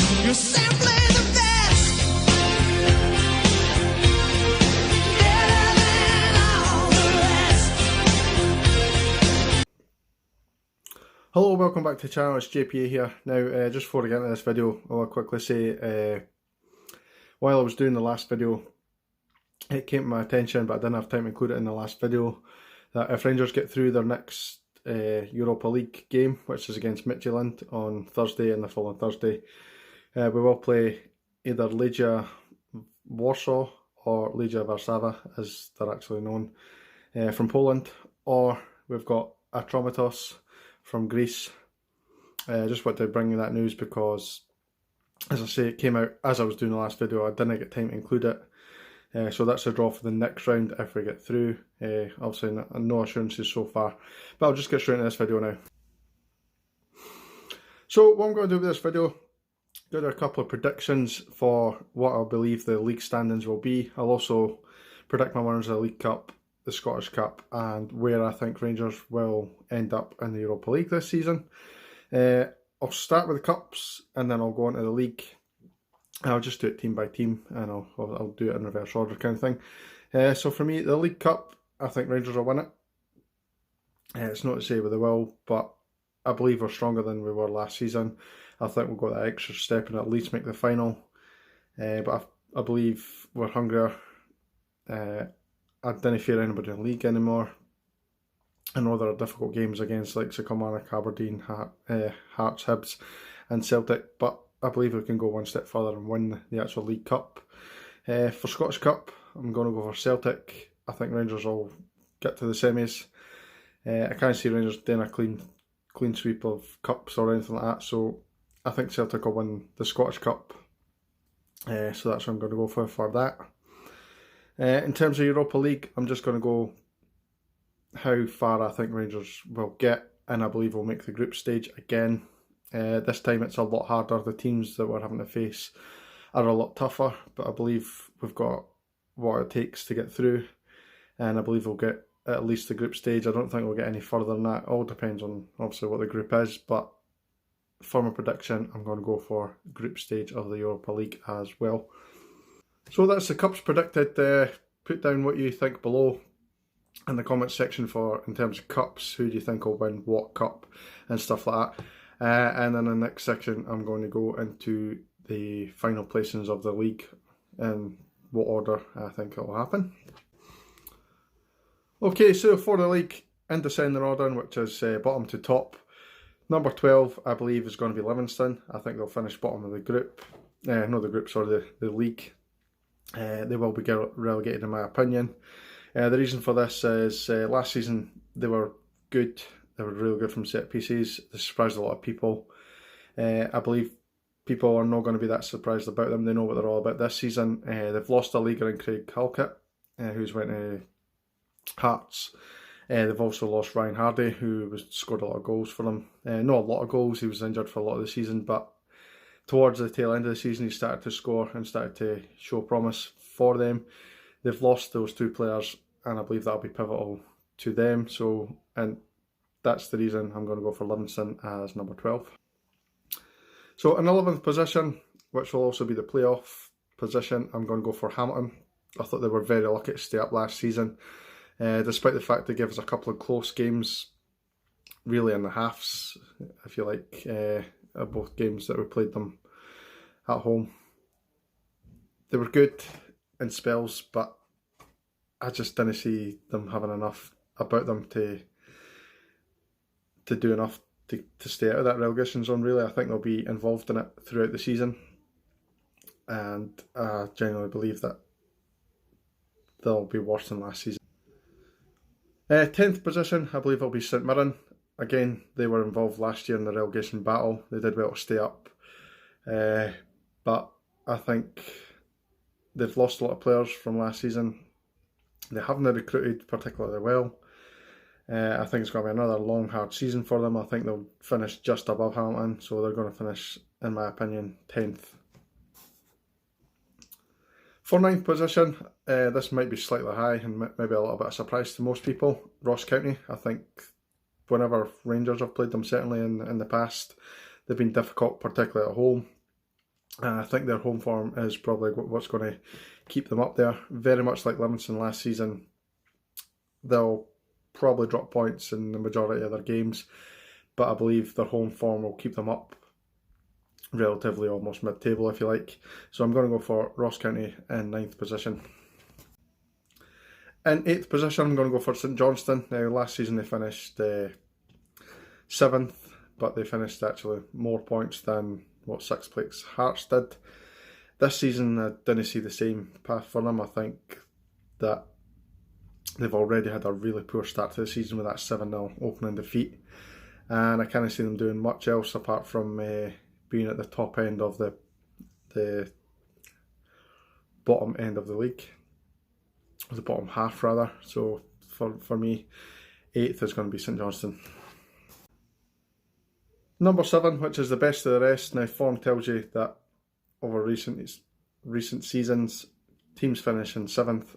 You're simply the best. Better than all the rest. Hello, welcome back to the channel. It's JPA here. Now, just before I get into this video, I will quickly say, while I was doing the last video, it came to my attention, but I didn't have time to include it in the last video, that if Rangers get through their next Europa League game, which is against Midtjylland on Thursday and the following Thursday, we will play either Legia Warsaw or Legia Warszawa, as they're actually known, from Poland, or we've got Atromitos from Greece. Just wanted to bring you that news because, as I say, it came out as I was doing the last video. I didn't get time to include it. So that's a draw for the next round if we get through. Obviously no assurances so far, but I'll just get straight into this video now. So what I'm going to do with this video, do a couple of predictions for what I believe the league standings will be. I'll also predict my winners of the League Cup, the Scottish Cup, and where I think Rangers will end up in the Europa League this season. I'll start with the Cups and then I'll go into the league. I'll just do it team by team, and I'll do it in reverse order kind of thing. So for me, the League Cup, I think Rangers will win it. It's not to say they will, but I believe we're stronger than we were last season. I think we'll go that extra step and at least make the final. But I believe we're hungrier. I didn't fear anybody in the league anymore. I know there are difficult games against like Kilmarnock, Aberdeen, Hearts, Hibs and Celtic, but I believe we can go one step further and win the actual League Cup. For Scottish Cup, I'm going to go for Celtic. I think Rangers will get to the semis. I can't see Rangers doing a clean sweep of cups or anything like that, so I think Celtic will win the Scottish Cup. So that's what I'm going to go for that. In terms of Europa League, I'm just going to go how far I think Rangers will get, and I believe we'll make the group stage again. This time it's a lot harder. The teams that we're having to face are a lot tougher, but I believe we've got what it takes to get through, and I believe we'll get at least the group stage. I don't think we'll get any further than that. It all depends on obviously what the group is, but for my prediction, I'm going to go for group stage of the Europa League as well. So that's the Cups predicted. Put down what you think below in the comments section for in terms of Cups. Who do you think will win what Cup and stuff like that. And then in the next section, I'm going to go into the final placings of the league and what order I think it will happen. Okay, so for the league, in descending order, which is bottom to top, number 12, I believe, is going to be Livingston. I think they'll finish bottom of the group. Not the group, sorry, the league. They will be relegated, in my opinion. The reason for this is last season they were good. They were really good from set pieces. They surprised a lot of people. I believe people are not going to be that surprised about them. They know what they're all about this season. They've lost a leaguer in Craig Halkett, who's went to Hearts. They've also lost Ryan Hardy, who scored a lot of goals for them. Not a lot of goals. He was injured for a lot of the season, but towards the tail end of the season, he started to score and started to show promise for them. They've lost those two players, and I believe that'll be pivotal to them. So, and that's the reason I'm going to go for Livingston as number 12. So in 11th position, which will also be the playoff position, I'm going to go for Hamilton. I thought they were very lucky to stay up last season, despite the fact they gave us a couple of close games, really in the halves, if you like, both games that we played them at home. They were good in spells, but I just didn't see them having enough about them to do enough to stay out of that relegation zone, really. I think they'll be involved in it throughout the season, and I genuinely believe that they'll be worse than last season. 10th position, I believe it'll be St Mirren. Again, they were involved last year in the relegation battle. They did well to stay up, but I think they've lost a lot of players from last season. They haven't recruited particularly well. I think it's going to be another long, hard season for them. I think they'll finish just above Hamilton, so they're going to finish, in my opinion, 10th. For 9th position, this might be slightly high and maybe a little bit of a surprise to most people. Ross County. I think whenever Rangers have played them, certainly in the past, they've been difficult, particularly at home. I think their home form is probably what's going to keep them up there. Very much like Livingston last season, they'll probably drop points in the majority of their games, but I believe their home form will keep them up relatively almost mid-table, if you like. So I'm going to go for Ross County in 9th position. In 8th position, I'm going to go for St Johnstone. Now, last season they finished 7th, but they finished actually more points than what 6th place Hearts did. This season, I didn't see the same path for them. I think that they've already had a really poor start to the season with that 7-0 opening defeat, and I can't see them doing much else apart from being at the top end of the bottom end of the league, the bottom half rather. So for me, 8th is going to be St Johnstone. Number 7, which is the best of the rest. Now, form tells you that over recent seasons, teams finishing 7th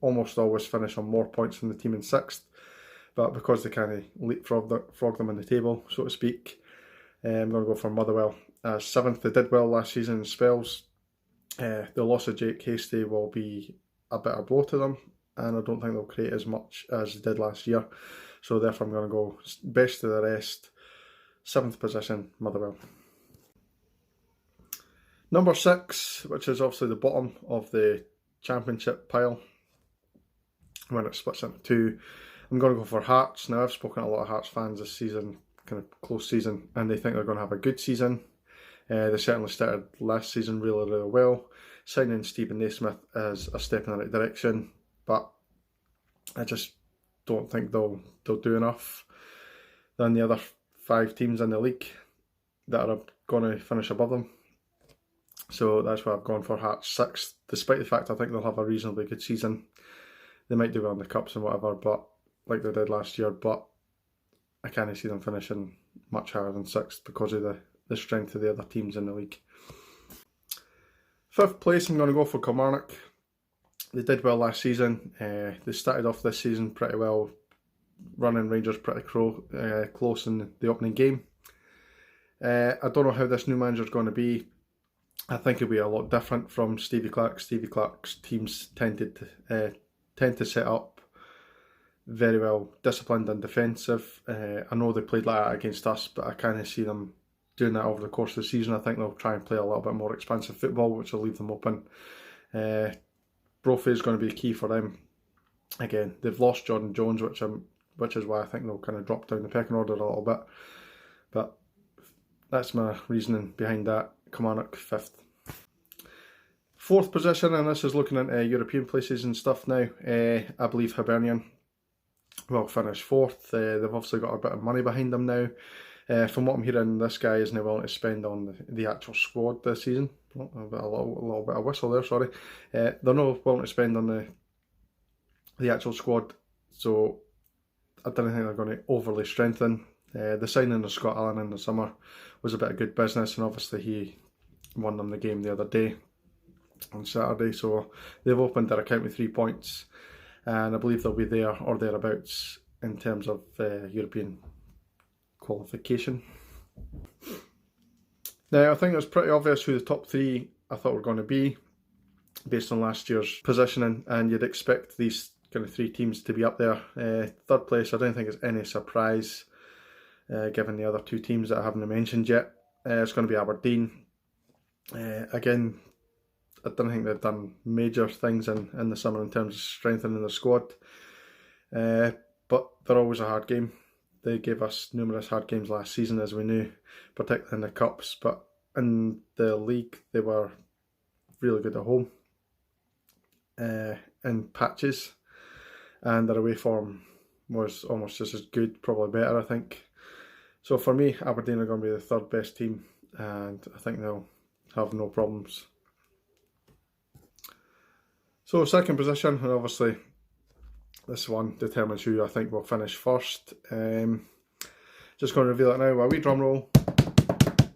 almost always finish on more points than the team in 6th, but because they kind of leapfrog them in the table, so to speak, I'm going to go for Motherwell as 7th. They did well last season in spells. The loss of Jake Hastie will be a bit of a blow to them, and I don't think they'll create as much as they did last year, so therefore I'm going to go best of the rest, 7th position, Motherwell. Number 6, which is obviously the bottom of the Championship pile, when it splits into 2, I'm going to go for Hearts. Now, I've spoken to a lot of Hearts fans this season, kind of close season, and they think they're going to have a good season. They certainly started last season really, really well. Signing Stephen Naismith is a step in the right direction, but I just don't think they'll do enough than the other 5 teams in the league that are going to finish above them. So that's why I've gone for Hearts 6th, despite the fact I think they'll have a reasonably good season. They might do well in the cups and whatever, but like they did last year, but I can't see them finishing much higher than 6th because of the strength of the other teams in the league. 5th place, I'm going to go for Kilmarnock. They did well last season. They started off this season pretty well, running Rangers pretty close in the opening game. I don't know how this new manager is going to be. I think it'll be a lot different from Stevie Clark. Stevie Clark's teams tend to set up very well disciplined and defensive. I know they played like that against us, but I kind of see them doing that over the course of the season. I think they'll try and play a little bit more expansive football, which will leave them open. Brophy is going to be key for them. Again, they've lost Jordan Jones, which is why I think they'll kind of drop down the pecking order a little bit. But that's my reasoning behind that. Kilmarnock 5th. 4th position, and this is looking into European places and stuff now. I believe Hibernian will finish 4th. They've obviously got a bit of money behind them now. From what I'm hearing, this guy isn't willing to spend on the actual squad this season. A little bit of whistle there, sorry. They're not willing to spend on the actual squad, so I don't think they're going to overly strengthen. The signing of Scott Allen in the summer was a bit of good business, and obviously he won them the game the other day on Saturday, so they've opened their account with 3 points, and I believe they'll be there or thereabouts in terms of European qualification. Now, I think it's pretty obvious who the top 3 I thought were going to be based on last year's positioning, and you'd expect these kind of 3 teams to be up there. 3rd place, I don't think it's any surprise given the other 2 teams that I haven't mentioned yet. It's going to be Aberdeen. Again, I don't think they've done major things in the summer in terms of strengthening the squad, but they're always a hard game. They gave us numerous hard games last season, as we knew, particularly in the cups, but in the league they were really good at home in patches, and their away form was almost just as good, probably better, I think. So for me, Aberdeen are going to be the 3rd best team, and I think they'll have no problems. So 2nd position, and obviously this one determines who I think will finish 1st. Just going to reveal it now. A wee drum roll. I don't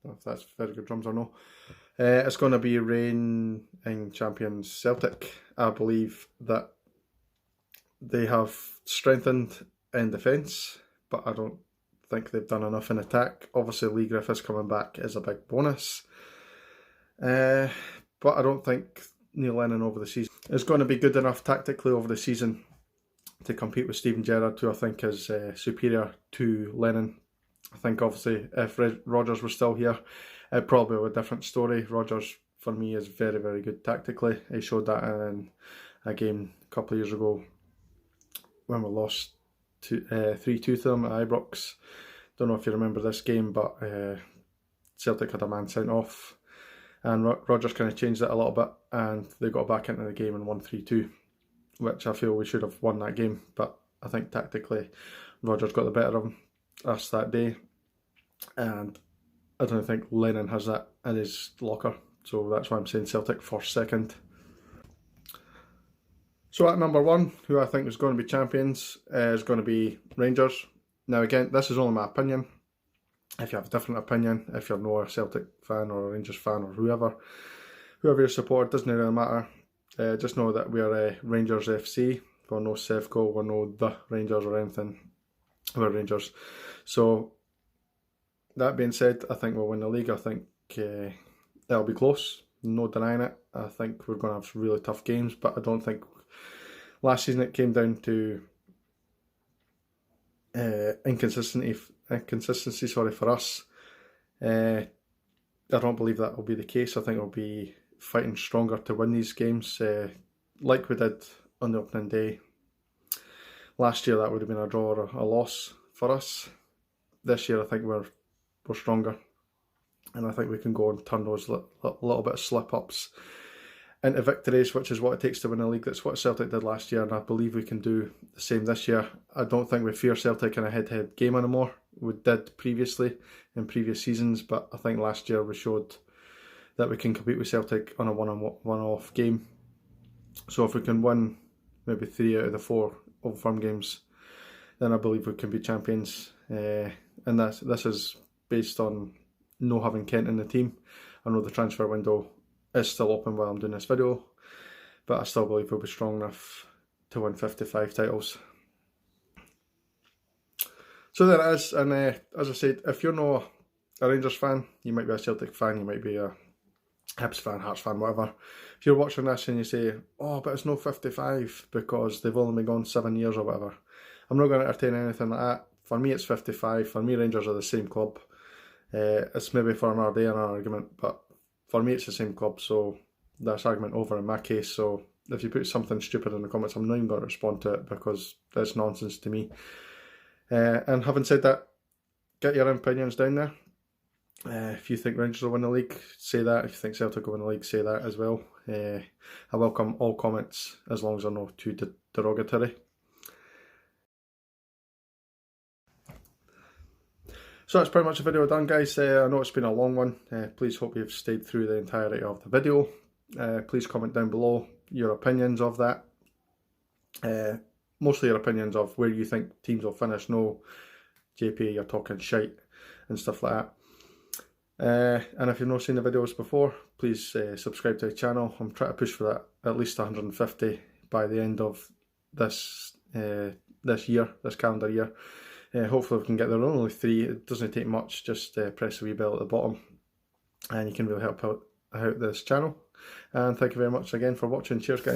know if that's very good drums or no. It's going to be reigning champions Celtic. I believe that they have strengthened in defence, but I don't think they've done enough in attack. Obviously, Lee Griffiths coming back is a big bonus. But I don't think Neil Lennon over the season is going to be good enough tactically over the season to compete with Steven Gerrard, who I think is superior to Lennon. I think obviously if Rodgers was still here, it'd probably be a different story. Rodgers, for me, is very, very good tactically. He showed that in a game a couple of years ago when we lost 3-2 to them at Ibrox. Don't know if you remember this game, but Celtic had a man sent off, and Rodgers kind of changed it a little bit, and they got back into the game and won 3-2, which I feel we should have won that game. But I think tactically, Rodgers got the better of us that day, and I don't think Lennon has that in his locker. So that's why I'm saying Celtic for second. So at number one, who I think is going to be champions, is going to be Rangers. Now again, this is only my opinion. If you have a different opinion, if you're not a Celtic fan or a Rangers fan or whoever you support, doesn't really matter. Just know that we are Rangers FC. We're no Sevco, we're no the Rangers or anything. We're Rangers. So that being said, I think we'll win the league. I think it'll be close, no denying it. I think we're going to have really tough games, but I don't think last season it came down to inconsistency for us. I don't believe that will be the case. I think we'll be fighting stronger to win these games, like we did on the opening day. Last year that would have been a draw or a loss for us. This year I think we're stronger, and I think we can go and turn those little bit of slip-ups into victories, which is what it takes to win a league. That's what Celtic did last year, and I believe we can do the same this year. I don't think we fear Celtic in a head-to-head game anymore. We did previously in previous seasons, but I think last year we showed that we can compete with Celtic on a one-off game. So if we can win maybe 3 out of the 4 Old Firm games, then I believe we can be champions. And this is based on no having Kent in the team. I know the transfer window is still open while I'm doing this video, but I still believe we'll be strong enough to win 55 titles. So there it is, and as I said, if you're not a Rangers fan, you might be a Celtic fan, you might be a Hibs fan, Hearts fan, whatever. If you're watching this and you say, oh, but it's no 55 because they've only been gone 7 years or whatever, I'm not going to entertain anything like that. For me it's 55, for me Rangers are the same club. It's maybe for another day, another argument, but for me it's the same club, so that's argument over in my case. So if you put something stupid in the comments, I'm not even going to respond to it because that's nonsense to me. And having said that, get your opinions down there. If you think Rangers will win the league, say that. If you think Celtic will win the league, say that as well. I welcome all comments as long as they're not too derogatory. So that's pretty much the video done, guys. I know it's been a long one. Please hope you've stayed through the entirety of the video. Please comment down below your opinions of that. Mostly your opinions of where you think teams will finish. No, JP, you're talking shite and stuff like that. And if you've not seen the videos before, please subscribe to the channel. I'm trying to push for that at least 150 by the end of this calendar year. Hopefully we can get there. Only 3. It doesn't take much. Just press the wee bell at the bottom, and you can really help out this channel. And thank you very much again for watching. Cheers, guys.